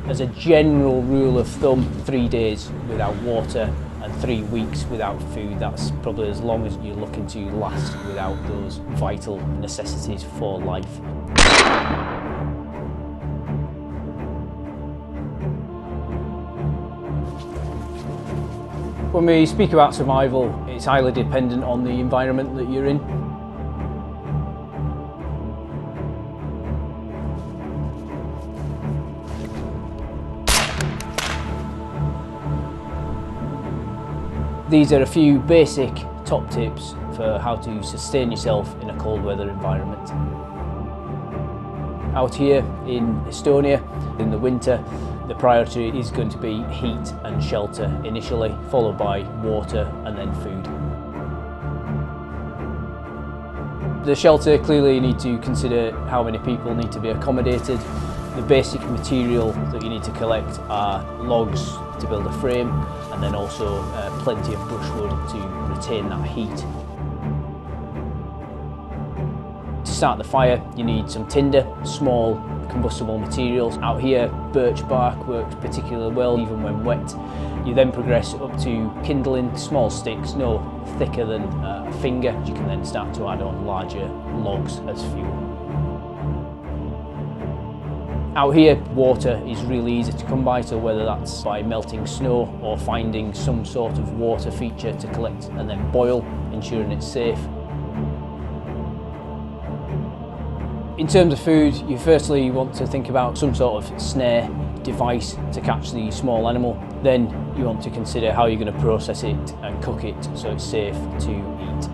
As a general rule of thumb, 3 days without water and 3 weeks without food. That's probably as long as you're looking to last without those vital necessities for life. When we speak about survival, it's highly dependent on the environment that you're in. These are a few basic top tips for how to sustain yourself in a cold weather environment. Out here in Estonia, in the winter, the priority is going to be heat and shelter initially, followed by water and then food. The shelter, clearly you need to consider how many people need to be accommodated. The basic material that you need to collect are logs to build a frame, and then also plenty of brushwood to retain that heat. To start the fire, you need some tinder, small combustible materials. Out here, birch bark works particularly well even when wet. You then progress up to kindling, small sticks, no thicker than a finger. You can then start to add on larger logs as fuel. Out here, water is really easy to come by, so whether that's by melting snow or finding some sort of water feature to collect and then boil, ensuring it's safe. In terms of food, you firstly want to think about some sort of snare device to catch the small animal. Then you want to consider how you're going to process it and cook it so it's safe to eat.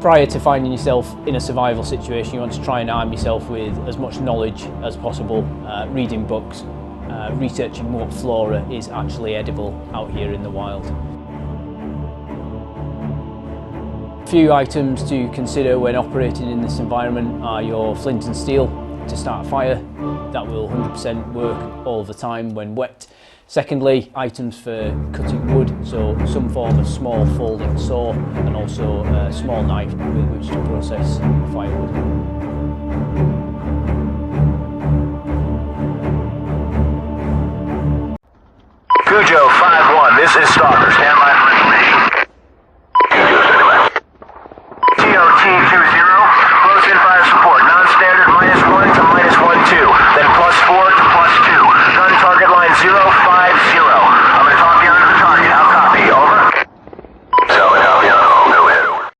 Prior to finding yourself in a survival situation, you want to try and arm yourself with as much knowledge as possible, reading books, researching what flora is actually edible out here in the wild. A few items to consider when operating in this environment are your flint and steel to start a fire. That will 100% work all the time when wet. Secondly, items for cutting wood, so some form of small folding saw and also a small knife with which to process firewood.